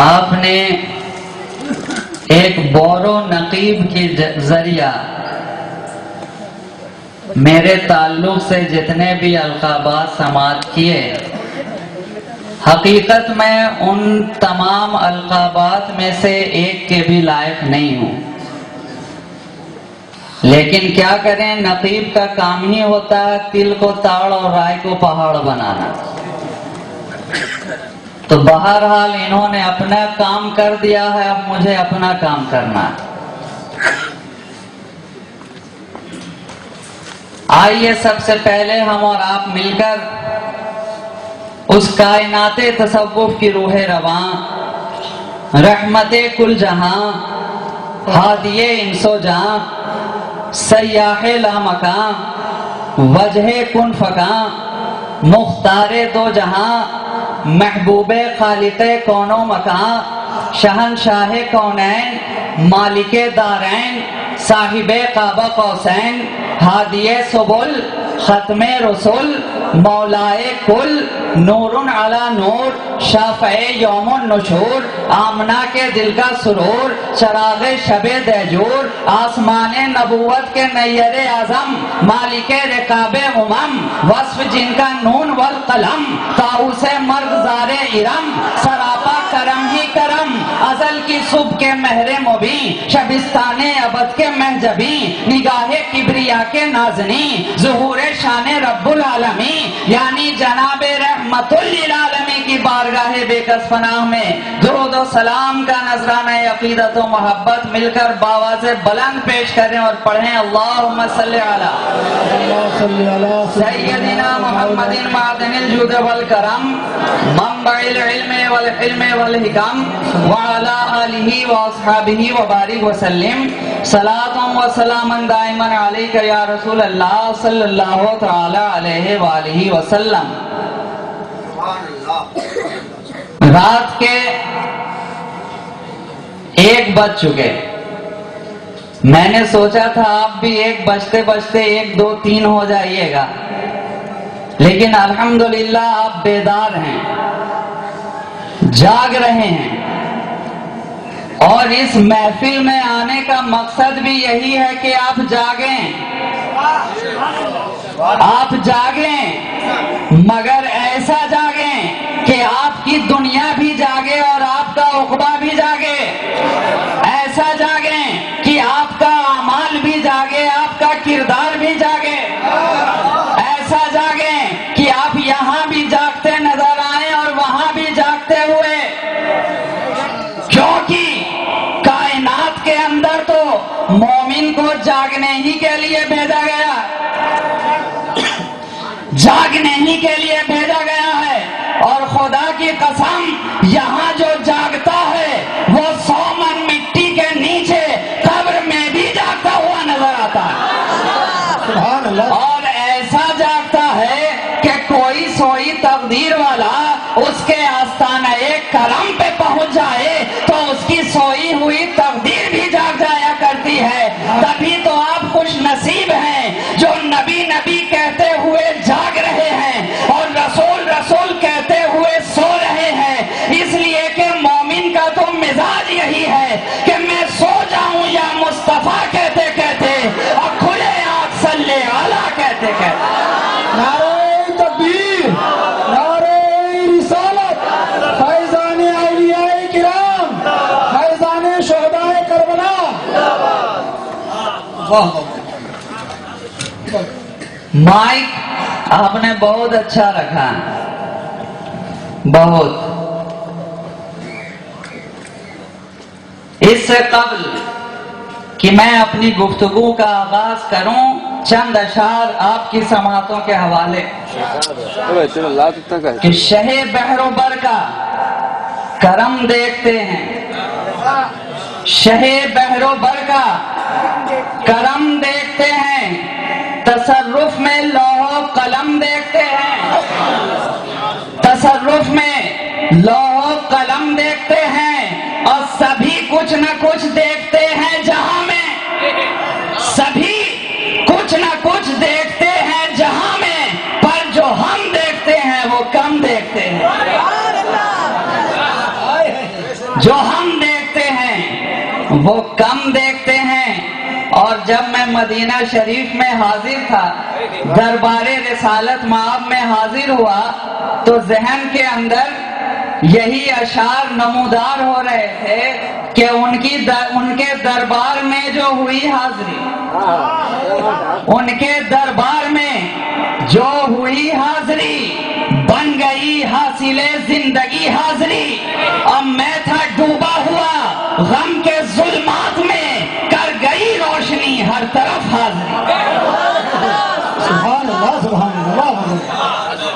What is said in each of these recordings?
آپ نے ایک بورو نقیب کے ذریعہ میرے تعلق سے جتنے بھی القابات سماعت کیے، حقیقت میں ان تمام القابات میں سے ایک کے بھی لائق نہیں ہوں، لیکن کیا کریں، نقیب کا کام ہی ہوتا ہے تل کو تاڑ اور رائے کو پہاڑ بنانا۔ تو بہرحال انہوں نے اپنا کام کر دیا ہے، اب مجھے اپنا کام کرنا ہے۔ آئیے سب سے پہلے ہم اور آپ مل کر اس کائنات تصوف کی روح رواں، رحمت کل جہاں، ہادی انس و جاں، سیاح لامکاں، وجہ کن فکاں، مختار دو جہاں، محبوب خالق کون و مکاں، شہنشاہ کونین، مالک دارین، صاحب قاب قوسین، ہادی سبل، ختم رسول، مولائے کل، نور علی نور، شافع یوم النشور، آمنہ کے دل کا سرور، چراغ شب دہجور، آسمان نبوت کے نیر اعظم، مالک رقاب امم، وصف جن کا نون والقلم، طاؤس مرغزار ارم، سراپا کرم ہی کرم، ازل کی صبح کے مہر مبین، شبستان ابد کے محجبین، نگاہ کبریا کے نازنی، ظہور شان رب العالمین، یعنی جناب رحمت للعالمین کی بارگاہ بے کس پناہ میں درود و سلام کا نذرانہ عقیدت و محبت مل کر بآواز بلند پیش کریں اور پڑھیں، اللہم صلی علی سیدنا محمد معدن الجود والکرم، منبع العلم والحلم والحکم، وعلی آلہ واصحابہ وبارک وسلم، صلاۃ و سلاما دائما علیک یا رسول اللہ صلی اللہ تعالی علیہ وآلہ وسلم۔ رات کے 1 بج چکے، میں نے سوچا تھا آپ بھی 1 بجتے بجتے 1 2 3 ہو جائیے گا، لیکن الحمدللہ آپ بیدار ہیں، جاگ رہے ہیں، اور اس محفل میں آنے کا مقصد بھی یہی ہے کہ آپ جاگیں، آپ جاگیں، مگر ایسا جاگیں کہ آپ کی دنیا بھی جاگے اور آپ کا عقبہ بھی جاگے، ایسا جاگیں کہ آپ کا اعمال بھی جاگے، آپ کا کردار بھی جاگے، ایسا جاگیں کہ آپ یہاں بھی جاگتے نظر آئیں اور وہاں بھی جاگتے ہوئے، کیونکہ کائنات کے اندر تو مومن کو جاگنے ہی کے لیے بھیجا گیا، جاگنے ہی کے لیے بھیجا گیا ہے، اور خدا کی قسم یہاں جو جاگتا ہے وہ 100 من مٹی کے نیچے قبر میں بھی جاگتا ہوا نظر آتا ہے، سبحان اللہ، اور ایسا جاگتا ہے کہ کوئی سوئی تقدیر والا اس کے آستانہ کرم پہ پہنچ جائے تو اس کی سوئی ہوئی تقدیر بھی جاگ جایا کرتی ہے۔ تبھی تو آپ خوش نصیب ہیں جو نبی نبی کہتے ہوئے جاگ رہے ہیں اور رسول رسول کہتے ہوئے سو رہے ہیں، اس لیے کہ مومن کا تو مزاج یہی ہے کہ میں سو جاؤں یا مصطفیٰ کہتے کہتے اور کھلے آنکھ صلی علیہ کہتے کہتے۔ نعرہ تکبیر، نعرہ رسالت، فیضان اولیاء کرام، فیضان شہداء کربلا۔ مائک آپ نے بہت اچھا رکھا، بہت۔ اس سے قبل کہ میں اپنی گفتگو کا آغاز کروں، چند اشعار آپ کی سماعتوں کے حوالے کہ شہ بحر و بر کا کرم دیکھتے ہیں، شہ بحر و بر کا کرم دیکھتے ہیں، تصرف میں لوح و قلم دیکھتے ہیں، تصرف میں لوح و قلم دیکھتے ہیں، اور سبھی کچھ نہ کچھ دیکھتے ہیں جہاں میں، سبھی کچھ نہ کچھ دیکھتے ہیں جہاں میں، پر جو ہم دیکھتے ہیں وہ کم دیکھتے ہیں۔ وہ کم دیکھتے ہیں. اور جب میں مدینہ شریف میں حاضر تھا، دربار رسالت مآب میں حاضر ہوا، تو ذہن کے اندر یہی اشعار نمودار ہو رہے تھے کہ ان کے دربار میں جو ہوئی حاضری، ان کے دربار میں جو ہوئی حاضری بن گئی حاصل زندگی حاضری. اب میں تھا ڈوبا ہوا غم کے ظلمات میں، کر گئی روشنی ہر طرف حاضری. سبحان اللہ سبحان اللہ.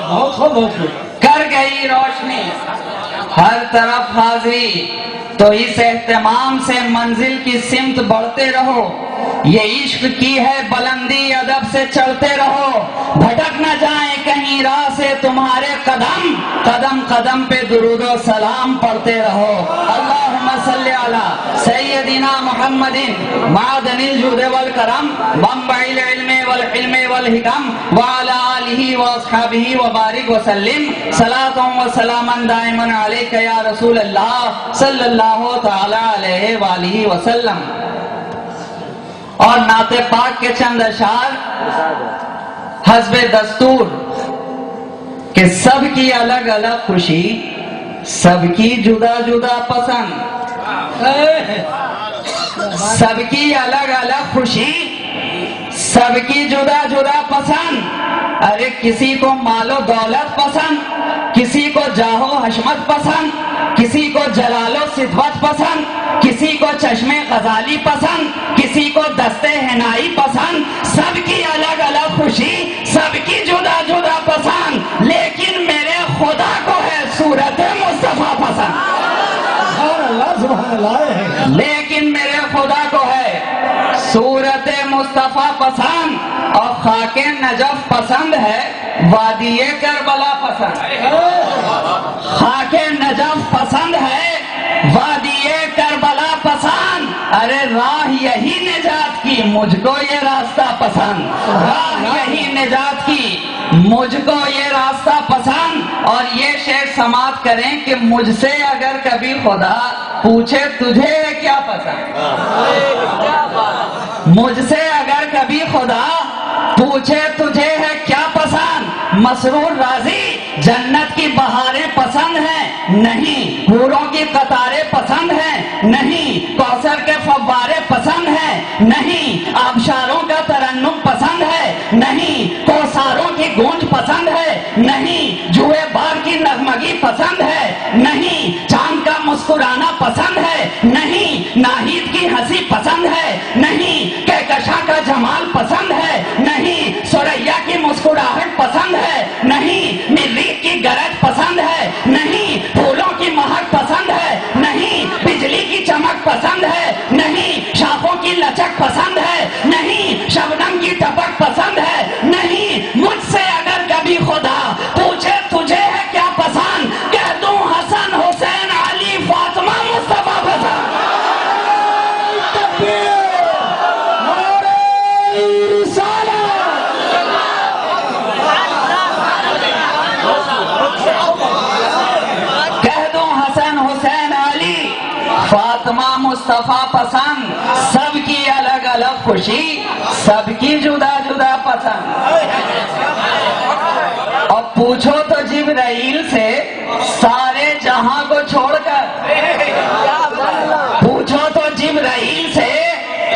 بہت خوب بہت خوب. کر گئی روشنی ہر طرف حاضری. تو اس اہتمام سے منزل کی سمت بڑھتے رہو. یہ عشق کی ہے بلندی، ادب سے چلتے رہو. بھٹک نہ جائیں کہیں راہ سے تمہارے قدم، قدم قدم پہ درود و سلام پڑھتے رہو. اللہم صلی علی سیدنا محمد معدن الجود والکرم منبع العلم والحلم والحکم وعلی آلہ واصحابہ وبارک وسلم صلاۃ و سلاما دائما علیک یا رسول اللہ صلی اللہ تعالی علیہ وآلہ وسلم. اور نعت پاک کے چند اشعار حسب دستور کہ سب کی الگ الگ خوشی، سب کی جدا جدا پسند. سب کی الگ الگ خوشی، سب کی جدا جدا پسند. ارے کسی کو مال و دولت پسند، کسی کو جاہ و حشمت پسند، کسی کو جلال و صدوت پسند، کسی کو چشم غزالی پسند، کسی کو دستے حنائی پسند. سب کی الگ الگ خوشی، سب کی جدا جدا پسند، لیکن میرے خدا کو ہے صورت مصطفیٰ پسند. سبحان اللہ سبحان اللہ. لیکن میرے خدا کو ہے صورت مصطفیٰ پسند. اور خاک نجف پسند ہے، وادی کربلا پسند. خاک نجف پسند ہے، وادی کربلا پسند. ارے راہ یہی نجات کی، مجھ کو یہ راستہ پسند. راہ یہی نجات کی، مجھ کو یہ راستہ پسند. اور یہ شعر سماعت کریں کہ مجھ سے اگر کبھی خدا پوچھے تجھے کیا پسند، مجھ سے اگر کبھی خدا پوچھے تجھے ہے کیا پسند، مسرور راضی جنت کی بہاریں پسند ہیں نہیں، حوروں کی قطاریں پسند ہیں نہیں، کوثر کے فوارے پسند ہیں نہیں، آبشاروں کا ترنم پسند ہے نہیں، کوثاروں کی گونج پسند ہے نہیں، جوئے بار کی نغمگی پسند ہے نہیں، چاند کا مسکرانا پسند ہے نہیں، ناہید کی ہنسی پسند ہے نہیں، کہکشاں کا جمال پسند ہے نہیں، سوریا کی مسکراہٹ پسند ہے نہیں، مریخ کی گرج پسند ہے نہیں، پھولوں کی مہک پسند ہے نہیں، بجلی کی چمک پسند ہے نہیں، شاخوں کی لچک پسند ہے نہیں، شبنم کی ٹپک پسند ہے نہیں. مجھ سے اگر کبھی خدا پوچھے تجھے ہے کیا پسند، کہہ دوں حسن حسین علی فاطمہ مصطفیٰ پسند. کہہ دوں حسن حسین علی فاطمہ مصطفیٰ پسند. سب کی الگ الگ خوشی، سب کی جدا جدا پسند. اور پوچھو تو جبرائیل سے سارے جہاں کو چھوڑ کر، پوچھو تو جبرائیل سے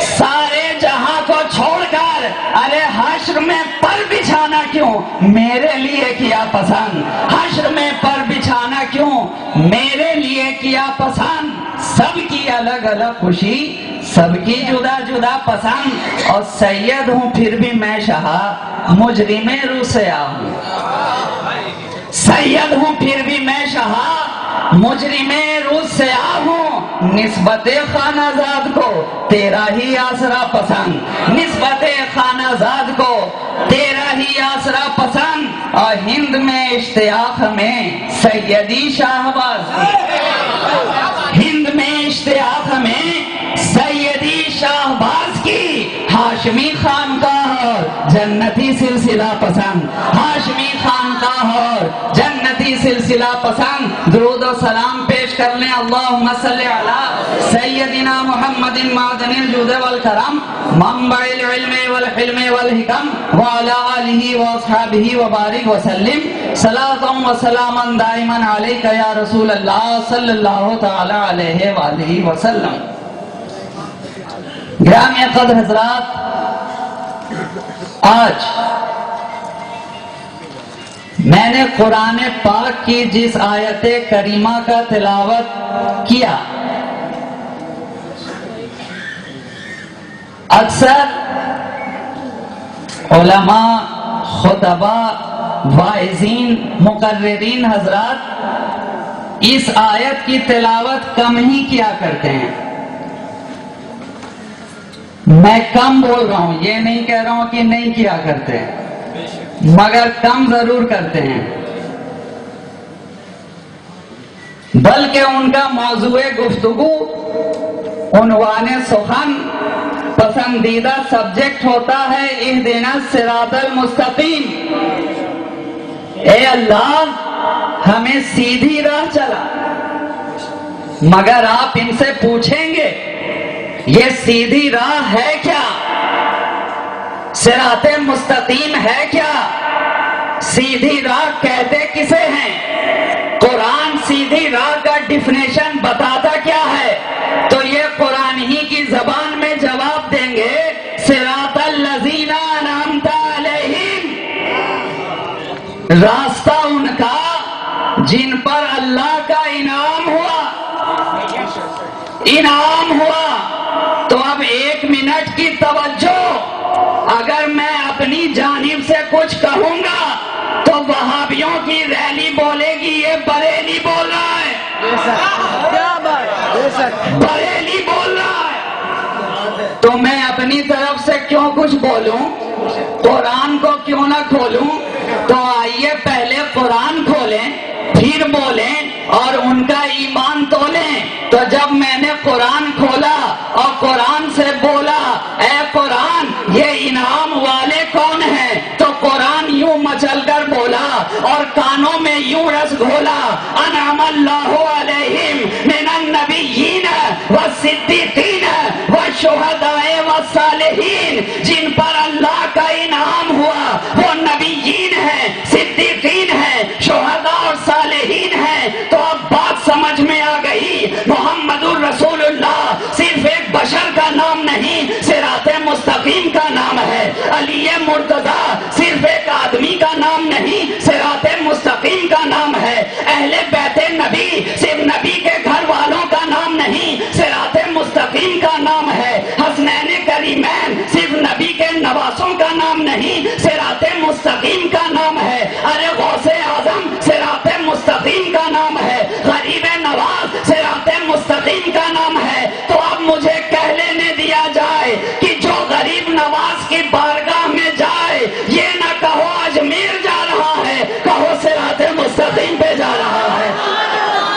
سارے جہاں کو چھوڑ کر، ارے حشر میں پر بچھانا کیوں میرے لیے کیا پسند، حشر میں پر بچھانا کیوں میرے لیے کیا پسند. سب کی الگ الگ خوشی، سب کی جدا جدا پسند. اور سید ہوں پھر بھی میں شہا، مجرم روسیا ہوں. سید ہوں پھر بھی میں شہا، مجرم روسیا ہوں. نسبت خانہ زاد کو تیرا ہی آسرا پسند، نسبت خانہ زاد کو تیرا ہی آسرا پسند. اور ہند میں اشتیاق میں سیدی شاہباز، ہند میں اشتیاق میں سیدی شاہباز کی ہاشمی خانقاہ اور جنتی سلسلہ پسند، ہاشمی خانقاہ اور جنتی سلسلہ پسند. درود و سلام پیش پیش کر لیں. اللہم صلی علی سیدنا محمد معدن الجود والکرم منبع العلم والحلم والحکم وعلی آلہ واصحابہ وبارک وسلم. صلاۃ و سلاما دائما علیک یا رسول اللہ صلی اللہ تعالی علیہ وآلہ وسلم. گرامی قدر حضرات، آج میں نے قرآن پاک کی جس آیت کریمہ کا تلاوت کیا، اکثر علماء، خطباء، واعظین، مقررین حضرات اس آیت کی تلاوت کم ہی کیا کرتے ہیں. میں کم بول رہا ہوں، یہ نہیں کہہ رہا ہوں کہ نہیں کیا کرتے، مگر کم ضرور کرتے ہیں. بلکہ ان کا موضوع گفتگو، عنوان سخن، پسندیدہ سبجیکٹ ہوتا ہے اہدنا الصراط المستقیم. اے اللہ ہمیں سیدھی راہ چلا. مگر آپ ان سے پوچھیں گے یہ سیدھی راہ ہے کیا؟ صراط مستقیم ہے کیا؟ سیدھی راہ کہتے کسے ہیں؟ قرآن سیدھی راہ کا ڈیفینیشن بتاتا کیا ہے؟ تو یہ قرآن ہی کی زبان میں جواب دیں گے، صراط الذین انعمت علیہم، راستہ ان کا جن پر اللہ کا انعام ہوا. انعام ہوا. تو اب ایک منٹ کی توجہ، اگر میں اپنی جانب سے کچھ کہوں گا تو وہابیوں کی ریلی بولے گی یہ بریلی بول رہا ہے، بریلی بول رہا ہے. تو میں اپنی طرف سے کیوں کچھ بولوں، قرآن کو کیوں نہ کھولوں؟ تو آئیے پہلے قرآن کھولیں پھر بولیں اور ان کا ایمان تولیں. تو جب میں نے قرآن کھولا اور قرآن سے بولا اے قرآن یہ انعام والے کون ہیں، تو قرآن یوں مچل کر بولا اور کانوں میں یوں رس گھولا، انعم اللہ علیہم من النبیین والصدیقین والشہداء والصالحین. جن پر اللہ کا انعام ہوا وہ نبیین ہیں، صدیقین ہیں، شہداء اور صالحین ہیں. تو اب بات سمجھ میں آ گئی، محمد الرسول اللہ صرف ایک بشر کا نام نہیں، صراط مستقیم کا نام ہے. علی مرتضیٰ صرف ایک آدمی کا نام نہیں، صراط مستقیم کا نام ہے. اہل بیت نبی صرف نبی کے گھر والوں کا نام نہیں، صراط مستقیم کا نام ہے. حسنین کریمین صرف نبی کے نواسوں کا نام نہیں، صراط مستقیم کا نام ہے. ارے غوث اعظم صراط مستقیم کا نام ہے. غریب نواز صراط مستقیم کا نام ہے. تو اب مجھے کہہ لینے دیا جائے کہ جو غریب نواز کی بارگاہ میں جائے یہ نہ کہو اجمیر جا رہا ہے، کہو صراط مستقیم پہ جا رہا ہے.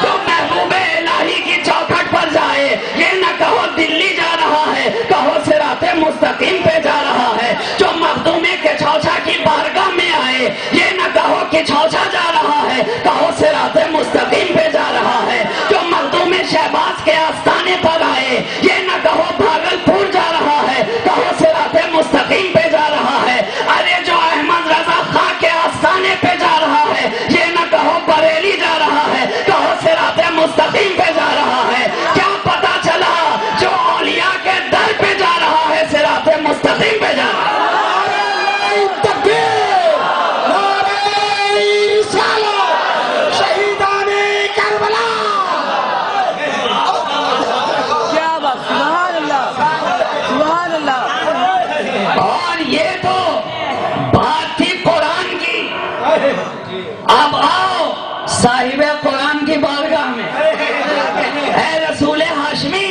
جو محبوب الہی کی چوکھٹ پر جائے یہ نہ کہو دلی جا رہا ہے، کہو صراط مستقیم پہ جا رہا ہے. جو مخدوم کے چھوچا کی بارگاہ میں آئے یہ نہ کہو کہ چھوچا جا رہا ہے، کہو صراط مستقیم پہ جا رہا ہے. جو مخدوم شہباز کے آستانے پر آئے یہ نہ کہو بھاگلپور جا رہا ہے، کہو صراط مستقیم پہ جا رہا ہے. ارے جو احمد رضا خان کے آستانے پہ جا رہا ہے یہ نہ کہو بریلی جا رہا ہے، کہو صراط مستقیم پہ جا رہا ہے. کیا پتا چلا؟ جو اولیاء کے در پہ جا رہا ہے صراط مستقیم پہ جا رہا ہے. اور یہ تو بات تھی قرآن کی. اب آؤ صاحب قرآن کی بارگاہ میں. اے رسول ہاشمی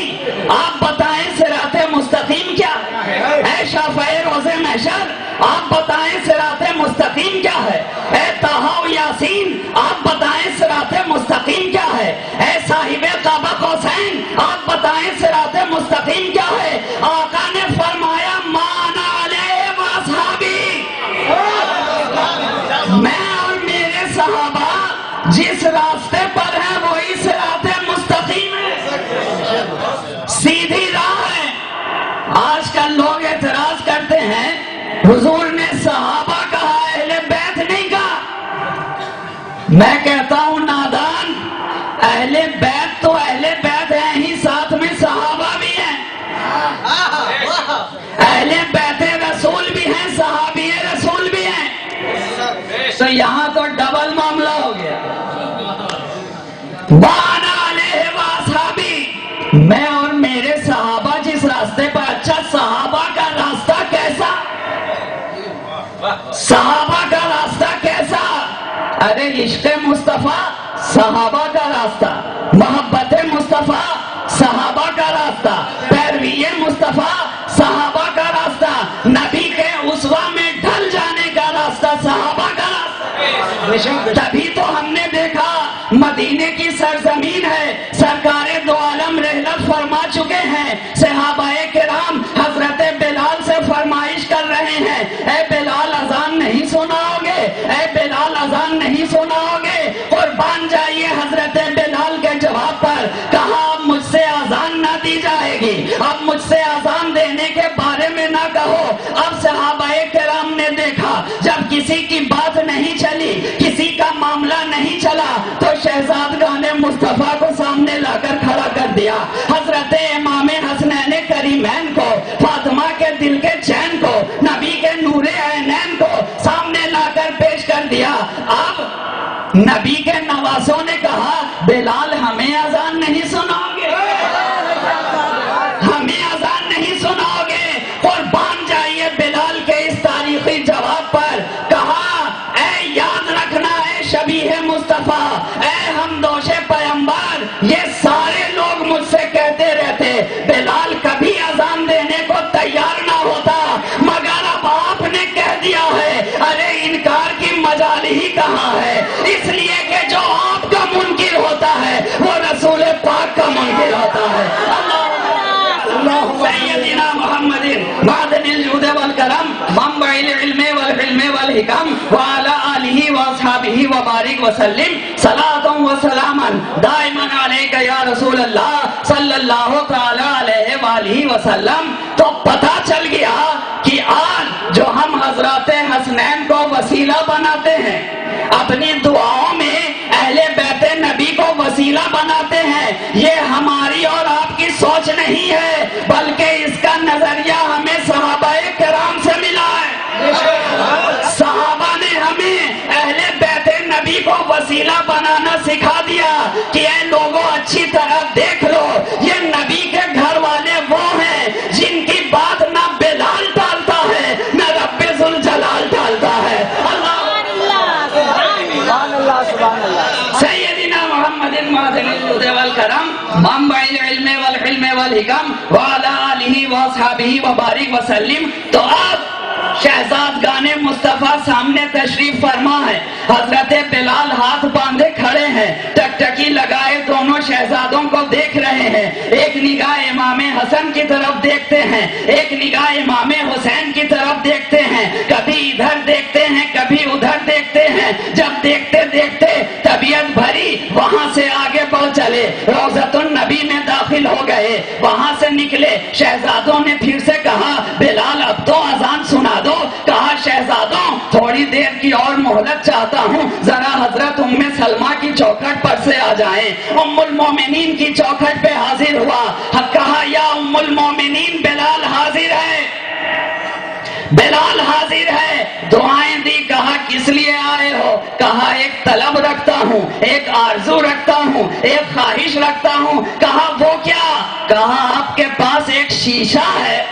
آپ بتائیں صراط مستقیم کیا ہے؟ اے شافع روز محشر آپ بتائیں صراط مستقیم کیا ہے؟ اے طٰہٰ و یاسین آپ بتائیں صراط مستقیم کیا ہے؟ اے صاحب قاب قوسین آپ بتائیں صراط مستقیم کیا ہے؟ آقا نے فرمایا ما انا علیہ واصحابی، میں اور میرے صحابہ جس راستے پر ہیں وہی صراط مستقیم حضور نے صحابہ کہا، اہل بیت نہیں کہا۔ میں کہتا ہوں نادان، اہل بیت تو اہل بیت ہیں ہی، ساتھ میں صحابہ بھی ہیں، اہل بیت رسول بھی ہیں، صحابی رسول بھی ہیں، تو یہاں تو ڈبل معاملہ ہو گیا۔ وانا علیہ واصحابی، میں اور میرے صحابہ جس راستے پر۔ اچھا صحابہ کا راستہ کیسا؟ صحابہ کا راستہ کیسا؟ ارے عشق مصطفیٰ صحابہ کا راستہ، محبت مصطفیٰ صحابہ کا راستہ، پیروی مصطفیٰ صحابہ کا راستہ، نبی کے اسوہ میں ڈھل جانے کا راستہ صحابہ کا راستہ۔ تبھی تو ہم نے دیکھا مدینے کی سرزمین ہے، سرکار دو عالم رحلت فرما چکے ہیں، صحابہ کرام حضرت بلال سے فرمائش کر رہے ہیں، اے بلال اذان نہیں سناؤگے، اے بلال اذان نہیں سناؤگے؟ قربان جائیے حضرت بلال کے جواب پر، کہا اب مجھ سے اذان نہ دی جائے گی، اب مجھ سے اذان دینے کے بارے میں نہ کہو۔ اب صحابہ کرام نے دیکھا جب کسی کی بات نہیں چلی، کسی کا معاملہ نہیں چلا، تو شہزادگان مصطفیٰ کو سامنے لا کر کھڑا کر دیا، حضرت امام حسنین کریمین کو، فاطمہ کے دل کے چین کو، نبی کے نور عینین کو سامنے لا کر پیش کر دیا۔ اب نبی کے نواسوں نے کہا بلال ہمیں اذان نہیں سناؤ گے، ہمیں اذان نہیں سناؤ گے؟ قربان جائیے بلال کے اس تاریخی جواب پر، کہا اے یاد رکھنا اے شبیہ مصطفیٰ، اے ہمدوش پیغمبر، یہ سارے لوگ مجھ سے کہتے رہتے بلال کبھی اذان دینے کو تیار نہ ہوتا، مگر اب آپ نے کہہ دیا ہے، ارے انکار کی مجال ہی کہاں ہے، اس لیے کہ جو آپ کا منکر ہوتا ہے وہ رسول پاک کا منکر ہوتا ہے۔ سیدنا محمد معدن الجود والکرم منبع العلم والحلم والحکم وعلى آلہ واصحابہ وبارک وسلم صلاۃ وسلاما دائما علیک یا رسول اللہ صلی اللہ تعالی علیہ وآلہ وسلم۔ تو پتہ چل گیا کہ آج جو ہم حضرات حسنین کو وسیلہ بناتے ہیں، اپنی دعاؤں میں اہل بیت نبی کو وسیلہ بناتے ہیں، یہ ہماری اور آپ کی سوچ نہیں ہے، بلکہ اس کا نظریہ ہمیں صحابہ کرام سے ملا ہے۔ صحابہ نے ہمیں اہل بیت نبی کو وسیلہ بنانا سکھا دیا کہ اے لوگوں اچھی طرح دیکھ لو، یہ نبی کے گھر والے وہ ہیں جن کی بات نہ بلال ٹالتا ہے نہ رب ذوالجلال ٹالتا ہے۔ سیدنا محمد معدن الجود والکرم منبع العلم والحلم والحکم وعلی آلہ واصحابہ وبارک وسلم۔ تو اب شہزادگان مصطفیٰ سامنے تشریف فرما ہے، حضرت بلال ہاتھ باندھے کھڑے ہیں، ٹکٹکی لگائے دونوں شہزادوں کو دیکھ رہے ہیں، ایک نگاہ امام حسن کی طرف دیکھتے ہیں، ایک نگاہ امام حسین کی طرف دیکھتے ہیں، کبھی ادھر دیکھتے ہیں کبھی ادھر دیکھتے ہیں، جب دیکھتے دیکھتے طبیعت بھری وہاں سے آگے بڑھ چلے، روضۃ النبی میں داخل ہو گئے، وہاں سے نکلے، شہزادوں نے پھر سے کہا بلال اب تو اذان سنا دو، کہا شہزادوں تھوڑی دیر کی اور مہلت چاہتا ہوں، ذرا حضرت ام سلمہ کی چوکھٹ پر سے آ جائیں۔ ام المومنین کی چوکھٹ پہ حاضر ہوا، کہا یا ام المومنین بلال حاضر ہے، بلال حاضر ہے، دعائیں دی، کہا کس لیے آئے ہو؟ کہا ایک طلب رکھتا ہوں، ایک آرزو رکھتا ہوں، ایک خواہش رکھتا ہوں۔ کہا وہ کیا؟ کہا آپ کے پاس ایک شیشہ ہے،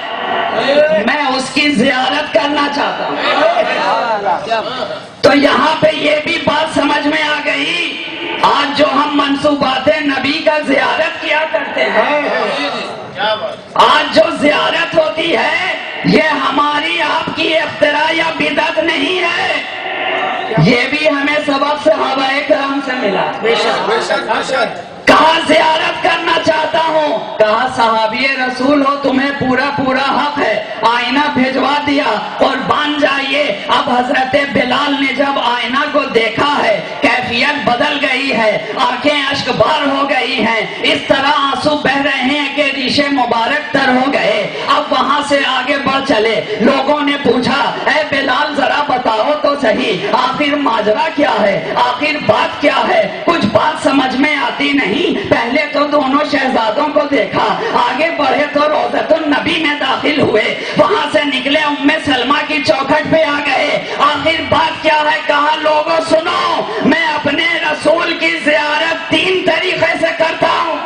میں اس کی زیارت کرنا چاہتا ہوں۔ تو یہاں پہ یہ بھی بات سمجھ میں آ گئی، آج جو ہم منصوبات نبی کا زیارت کیا کرتے ہیں، آج جو زیارت ہوتی ہے یہ ہماری آپ کی اختراع یا بدعت نہیں ہے، یہ بھی ہمیں سبق صحابہ کرام سے ملا۔ کہا زیارت کرنا چاہتا ہوں، کہا صحابی رسول ہو تمہیں پورا پورا حق ہے، آئینہ بھیجوا دیا، قربان جائیے۔ اب حضرت بلال نے جب آئینہ کو دیکھا ہے کیفیت بدل گئی ہے، آنکھیں اشک بار ہو گئی ہیں، اس طرح آنسو بہ رہے ہیں کہ ریشے مبارک تر ہو گئے۔ اب وہاں سے آگے بڑھ چلے. لوگوں نے پوچھا اے بلال ذرا بتاؤ تو صحیح آخر ماجرا کیا ہے, آخر بات کیا ہے؟ کچھ بات سمجھ میں آتی نہیں. پہلے تو دونوں شہزادوں کو دیکھا, آگے بڑھے تو روضۃ النبی میں داخل ہوئے, وہاں سے نکلے ام سلمہ کی چوکھٹ پہ آ گئے. آخر بات کیا ہے؟ کہا لوگوں سنو, میں اپنے رسول کی زیارت 3 طریقے سے کرتا ہوں.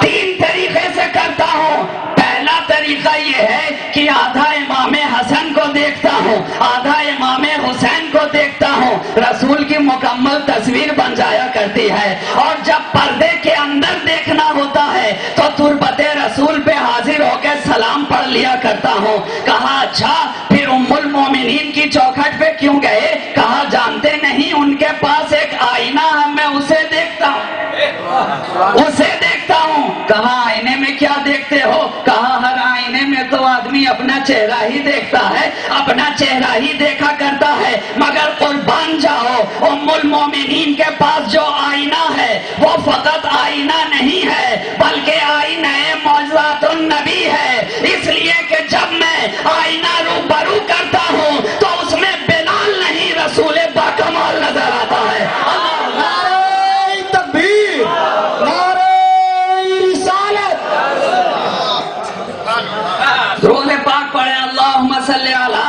3 طریقے سے کرتا ہوں. پہلا طریقہ یہ ہے کہ آدھا امام حسن کو دیکھتا ہوں, آدھا امام حسین کو دیکھتا ہوں. رسول کی مکمل تصویر بن جایا کرتی ہے, اور جب پردے کے اندر دیکھنا ہوتا ہے تو تربت رسول پہ حاضر ہو کے سلام پڑھ لیا کرتا ہوں. کہا اچھا پھر ام المومنین کی چوکھٹ پہ کیوں گئے؟ کہا جانتے نہیں ان کے پاس ایک آئینہ ہے, میں اسے دیکھتا ہوں, اسے دیکھتا ہوں. کہا آئینے میں کیا دیکھتے ہو؟ کہا ہر آئینے میں تو آدمی اپنا چہرہ ہی دیکھتا ہے, اپنا چہرہ ہی دیکھا کرتا ہے, مگر قربان جاؤ ام المومنین کے پاس جو آئینہ ہے وہ فقط آئینہ نہیں ہے بلکہ آئینہ معجزات النبی ہے. اس لیے کہ جب میں آئینہ روبرو کرتا ہوں تو اس میں بلال نہیں رسول باکمال نظر آتا ہے. نعرہ تکبیر, نعرہ رسالت. درود پاک پڑھے اللہم صلی علی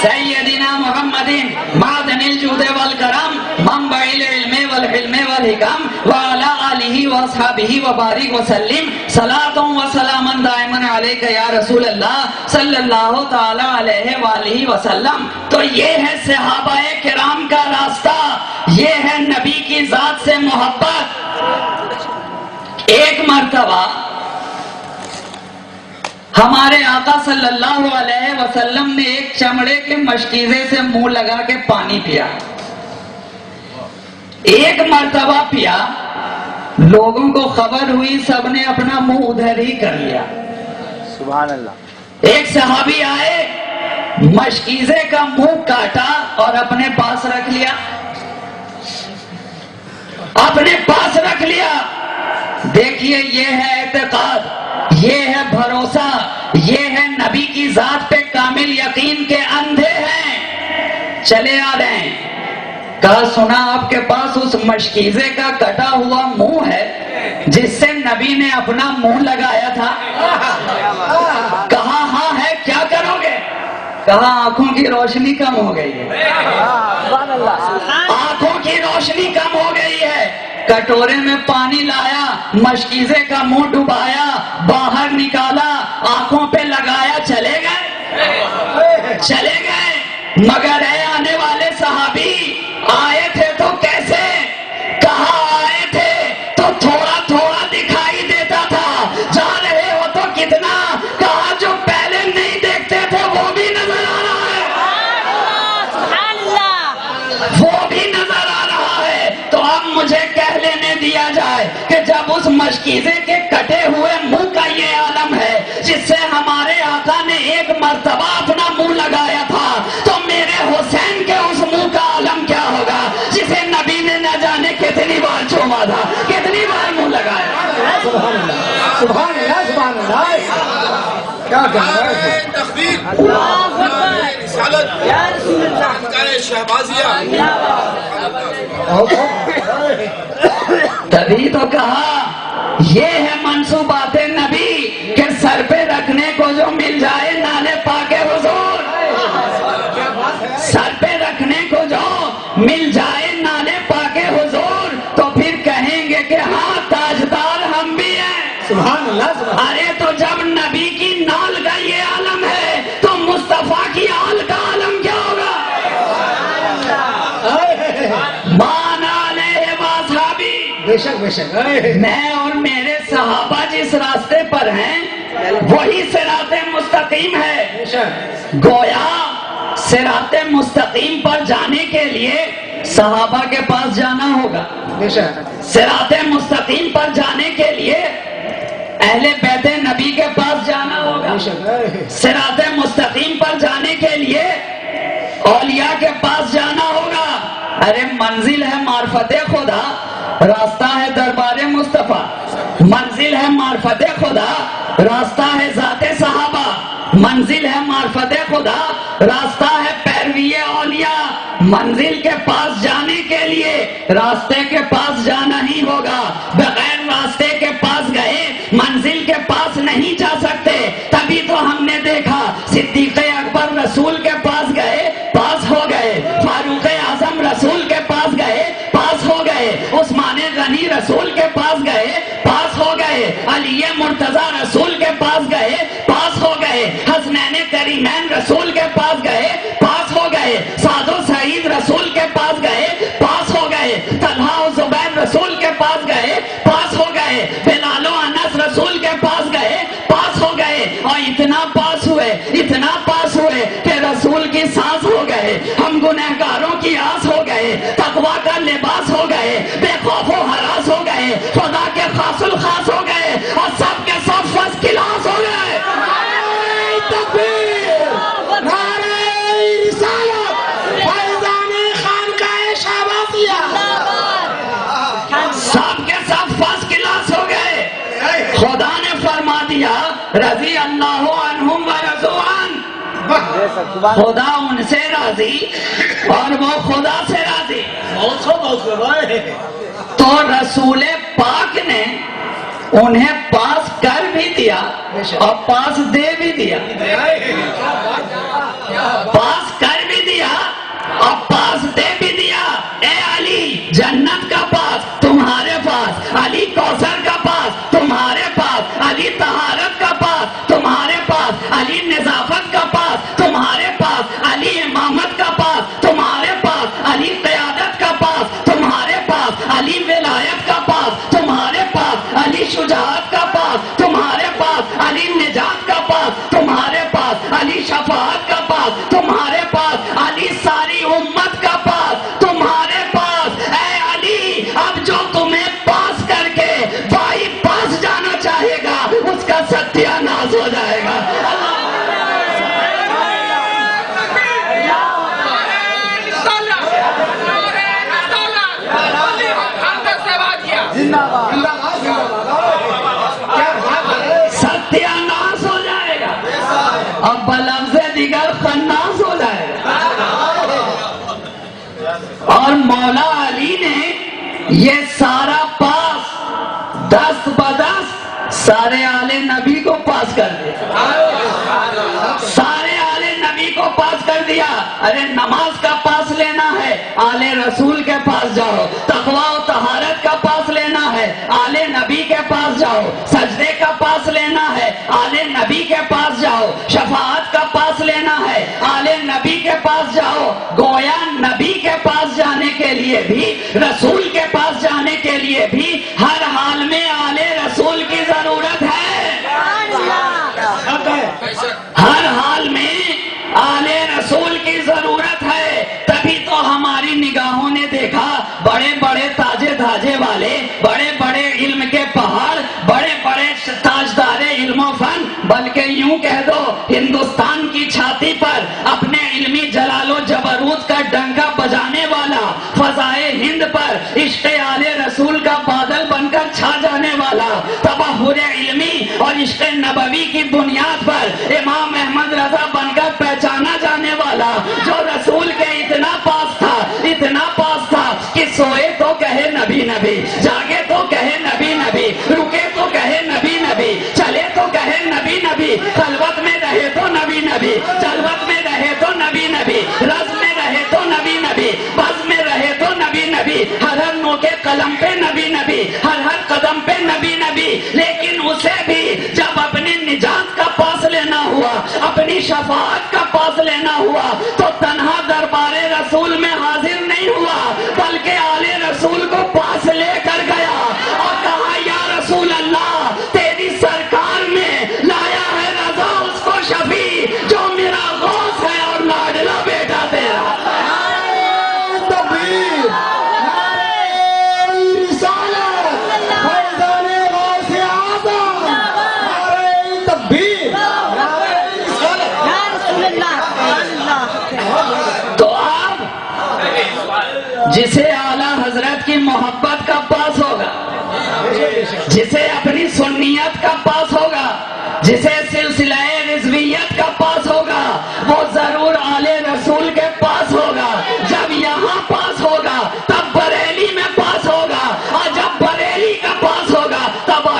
سیدنا محمد معدن الجود والکرم منبع العلم والحلم والحکم وعلی آلہ واصحابہ وبارک وسلم صلاۃ و سلام دائما علیک یا رسول اللہ صلی اللہ تعالی علیہ وآلہ وسلم. تو یہ ہے صحابہ کرام کا راستہ, یہ ہے نبی کی ذات سے محبت. ایک مرتبہ ہمارے آقا صلی اللہ علیہ وسلم نے ایک چمڑے کے مشکیزے سے منہ لگا کے پانی پیا. ایک مرتبہ پیا, لوگوں کو خبر ہوئی, سب نے اپنا منہ ادھر ہی کر لیا. سبحان اللہ. ایک صحابی آئے, مشکیزے کا منہ کاٹا اور اپنے پاس رکھ لیا, اپنے پاس رکھ لیا. دیکھیے یہ ہے اعتقاد, یہ ہے بھروسہ, یہ ہے نبی کی ذات پہ کامل یقین کے اندھے ہیں. چلے آ رہے ہیں, کہا سنا آپ کے پاس اس مشکیزے کا کٹا ہوا منہ ہے جس سے نبی نے اپنا منہ لگایا تھا. کہا ہاں ہے, کیا کرو گے؟ کہا آنکھوں کی روشنی کم ہو گئی ہے, آنکھوں کی روشنی کم ہو گئی ہے. کٹورے میں پانی لایا, مشکیزے کا منہ ڈبایا, باہر نکالا, آنکھوں پہ لگایا, چلے گئے, چلے گئے. مگر اے آنے والے صحابی, آئے تھے تو کیسے؟ کہا آئے تھے تو تھوڑا تھوڑا دکھائی دیتا تھا, جا رہے ہو تو کتنا؟ کہا جو پہلے نہیں دیکھتے تھے وہ بھی نظر آ رہا ہے, وہ بھی نظر آ رہا ہے. تو اب مجھے کہہ لینے دیا جائے کہ جب اس مشکیزے کے کٹے ہوئے منہ کا یہ عالم ہے جس سے ہمارے آقا نے ایک مرتبہ اپنا منہ لگایا تھا, تو میرے حسین کے اس منہ کا عالم کیا ہوگا جسے نبی نے نہ جانے کتنی بار چوما تھا, کتنی بار منہ لگایا. سبحان اللہ, سبحان اللہ, سبحان اللہ. کیا کہنا ہے تخفیف رسالت شہبازیہ. تبھی تو کہا یہ ہے منصوبات نبی کہ سر پہ رکھنے کو جو مل جائے نالے پاک حضور, سر پہ رکھنے کو جو مل جائے نالے پاک حضور, تو پھر کہیں گے کہ ہاں تاجدار ہم بھی ہیں. سبحان اللہ, سبحان. ارے تو جب نبی کی نال کا یہ عالم ہے تو مصطفیٰ کی آل کا عالم کیا ہوگا؟ مانا علیہ واصحابی. بے شک, بے شک. میں اور میرے صحابہ جس راستے پر ہیں وہی صراط مستقیم ہے. بے شک. گویا صراط مستقیم پر جانے کے لیے صحابہ کے پاس جانا ہوگا. بے شک. صراط مستقیم پر جانے کے لیے اہل بیت نبی کے پاس جانا ہوگا. بے شک. صراط مستقیم پر جانے کے لیے اولیاء کے پاس جانا ہوگا. ارے منزل ہے معرفت خدا, راستہ ہے دربار مصطفیٰ. منزل ہے معرفت خدا, راستہ ہے ذات منزل ہے معرفت خدا، راستہ ہے پیروی اولیاء۔ منزل کے پاس جانے کے لیے راستے کے پاس جانا ہی ہوگا، بغیر راستے کے پاس گئے منزل کے پاس نہیں جا سکتے۔ تبھی تو ہم نے دیکھا صدیق اکبر رسول کے پاس گئے، پاس ہو گئے، فاروق اعظم رسول کے پاس گئے، پاس ہو گئے، عثمان غنی رسول کے پاس گئے، پاس ہو گئے، علی مرتضی رسول کے پاس گئے، پاس ہو گئے، حسنین کریمین رسول کے پاس گئے، پاس ہو گئے، سعد و سعید رسول کے پاس گئے، پاس ہو گئے، طلحہ و زبیر رسول کے پاس گئے، پاس ہو گئے، بلال و انس رسول کے پاس گئے، پاس ہو گئے، اور اتنا پاس ہوئے، اتنا پاس ہوئے کہ رسول کی سانس ہو گئے، ہم گنہگاروں کی آس ہو گئے، تقویٰ کا لباس ہو گئے، بے خوف و ہراس ہو گئے، خدا کے خاص الخاص ہو گئے، اور سب کے سب فرسٹ کلاس ہو گئے۔ تکبیر، نعرہ رسالت، فیضان خانقاہ شہبازیہ، سب کے سب فرسٹ کلاس ہو گئے۔ خدا نے فرما دیا رضی اللہ عنہم و رضوا عنہ، خدا ان سے راضی اور وہ خدا سے راضی۔ تو رسول پاک نے انہیں پاس کر بھی دیا اور پاس دے بھی دیا، پاس کر بھی دیا اور پاس دے بھی دیا۔ اے علی جنت کا پاس تمہارے پاس، علی کوثر کا پاس تمہارے پاس، علی طہارت کا پاس تمہارے پاس، علی نظافت کا پاس تمہارے پاس، علی امامت کا پاس تمہارے پاس، علی قیادت کا پاس تمہارے پاس، علی ولایت کا پاس تمہارے پاس، علی شجاعت کا پاس تمہارے پاس، علی نجات کا پاس تمہارے پاس، علی شفاعت کا پاس تمہارے پاس، علی ساری امت کا پاس تمہارے پاس۔ اے علی اب جو تمہیں پاس کر کے بائی پاس جانا چاہے گا اس کا ستیہ ناش ہو جائے گا۔ ستیہ ناش ہو جائے گا، اب بلفظ دیگر خناس ہو جائے گا۔ اور مولا علی نے یہ سارا پاس دست بدست سارے آل نبی کو پاس کر دیا، سارے آل نبی کو پاس کر دیا۔ ارے نماز کا پاس لینا ہے آل رسول کے پاس جاؤ، تقویٰ و طہارت کا پاس لینا ہے آل نبی کے پاس جاؤ، سجدے کا پاس لینا ہے آل نبی کے پاس جاؤ، شفاعت کا پاس لینا ہے آل نبی کے پاس جاؤ۔ گویا نبی کے پاس جانے کے لیے بھی، رسول کے پاس جانے کے لیے بھی ہر حال میں آل رسول کی ضرورت ہے، ہر حال میں آل رسول کی ضرورت ہے۔ تبھی تو ہماری نگاہوں نے دیکھا بڑے بڑے تاجے دھاجے والے، بڑے بڑے علم کے پہاڑ، بڑے بڑے تاجدار علم و فن، بلکہ یوں کہہ دو ہندوستان کی چھاتی پر اپنے علمی جلال و جبروت کا ڈنکا بجانے والا، فضائے ہند پر عشق آل رسول کا بادل بن کر چھا جانے والا، تبحر علمی اور عشق نبوی کی بنیاد پر امام احمد رضا بن کر پہچانا جانے والا، جو رسول کے اتنا پاس تھا، اتنا پاس تھا کہ سوئے تو کہے نبی نبی، جاگے تو کہے نبی نبی، رکے تو کہے نبی نبی، چلے تو کہے نبی نبی، خلوت میں رہے تو نبی نبی، جلوت میں رہے تو نبی نبی، رز میں رہے تو نبی نبی، بز میں رہے تو نبی نبی، ہر ہر نو کے قلم پہ نبی نبی، ہر ہر قدم پہ نبی نبی۔ لیکن اسے بھی جب اپنی نجات کا پاس لینا ہوا، اپنی شفاعت کا پاس لینا ہوا، تو تنہا دربار رسول میں حاضر نہیں ہوا، بلکہ آل رسول کو پاس لے کر گیا اور کہا یا رسول اللہ تیری سرکار میں لایا ہے رضا اس کو شفیع جو میرا غوث ہے اور لاڈلا بیٹا تیرا۔ تکبیر، نعرہ رسالت، فیضان غوث اعظم، نعرہ تکبیر، نعرہ رسالت۔ تو اب جسے اعلیٰ حضرت کی محبت کا پاس ہوگا، جسے اپنی سنیت کا پاس ہوگا، جسے سلسلہ رضویت کا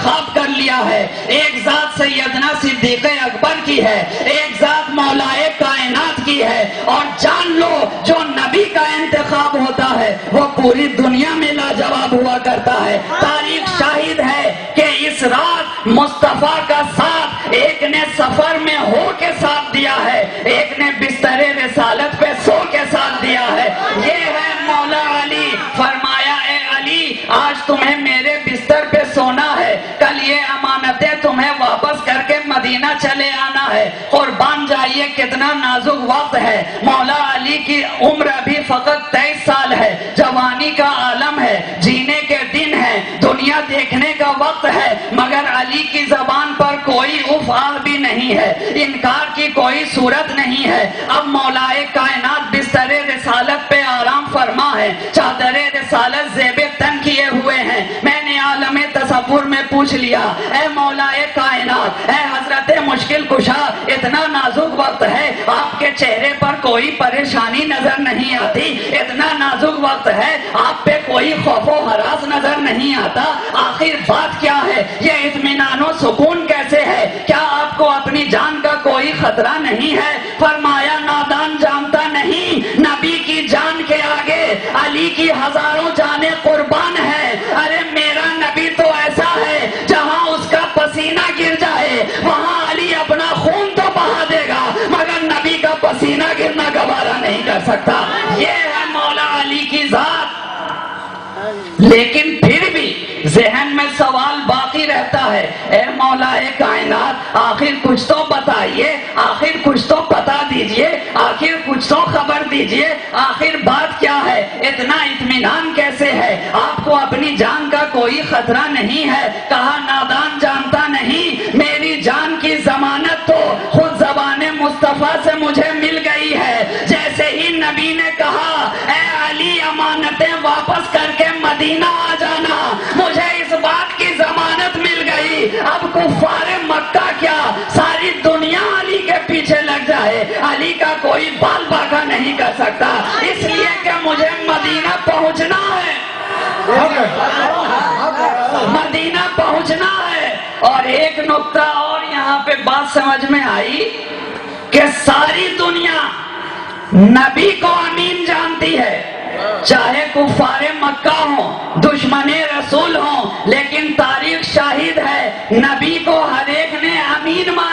انتخاب کر لیا ہے. ایک ذات سیدنا صدیق اکبر کی ہے, ایک ذات مولائے کائنات کی ہے. اور جان لو جو نبی کا انتخاب ہوتا ہے وہ پوری دنیا میں لاجواب ہوا کرتا ہے. تاریخ شاہد ہے کہ اس رات مصطفیٰ کا ساتھ ایک نے سفر میں ہو کے ساتھ دیا ہے, ایک نے بستر رسالت پہ سو کے ساتھ دیا ہے. یہ ہے مولا علی. فرمایا اے علی آج تمہیں میرے بستر پہ سونا ہے, کل یہ امانتیں تمہیں واپس کر کے مدینہ چلے آنا ہے. قربان جائیے کتنا نازک وقت ہے. مولا علی کی عمر ابھی فقط 23 سال ہے. جوانی کا عالم ہے, جینے کے دن ہے, دنیا دیکھنے کا وقت ہے, مگر علی کی زبان پر کوئی اف آہ بھی نہیں ہے, انکار کی کوئی صورت نہیں ہے. اب مولائے کائنات بستر رسالت پہ آرام فرما ہے, چادر رسالت زیب تن کیے ہوئے ہیں. میں نے عالم تصور میں پوچھ لیا اے مولائے کائنات, اے حضرت مشکل کشا, اتنا نازک وقت ہے, آپ کے چہرے پر کوئی پریشانی نظر نہیں آتی, اتنا نازک وقت ہے, آپ پہ کوئی خوف و ہراس نظر نہیں آتا, آخر بات کیا ہے؟ یہ اطمینان و سکون کیسے ہے؟ کیا آپ کو اپنی جان کا کوئی خطرہ نہیں ہے؟ فرمایا نادان جانتا نہیں, نبی کی جان کے آگے علی کی ہزاروں جانیں قربان ہے. ارے میرا نبی تو ایسا ہے جہاں اس کا پسینہ گر جائے وہاں علی اپنا خون تو بہا دے گا, مگر نبی کا پسینہ گرنا گوارا نہیں کر سکتا. یہ ہے مولا علی کی ذات. لیکن پھر بھی ذہن میں سوال باقی رہتا ہے, اے مولا کائنات آخر کچھ تو بتائیے, آخر کچھ تو بتا دیجئے, آخر کچھ تو خبر دیجئے, آخر بات کیا ہے؟ اتنا اطمینان کیسے ہے؟ آپ کو اپنی جان کا کوئی خطرہ نہیں ہے. کہا نادان جانتا نہیں, میری جان کی ضمانت تو خود زبان مصطفیٰ سے مجھے مل گئی ہے. جیسے ہی نبی نے کہا اے علی امانتیں واپس کر کے مدینہ آ جانا, مجھے اس بات کی ضمانت مل گئی. اب کفار مکہ کیا ساری دنیا علی کے پیچھے لگ جائے, علی کا کوئی بال باقا نہیں کر سکتا, اس لیے کہ مجھے مدینہ پہنچنا ہے, مدینہ پہنچنا ہے. اور ایک نقطہ اور یہاں پہ بات سمجھ میں آئی کہ ساری دنیا نبی کو امین جانتی ہے, چاہے کفار مکہ ہوں, دشمن رسول ہوں, لیکن تاریخ شاہد ہے نبی کو ہر ایک نے امین مانا.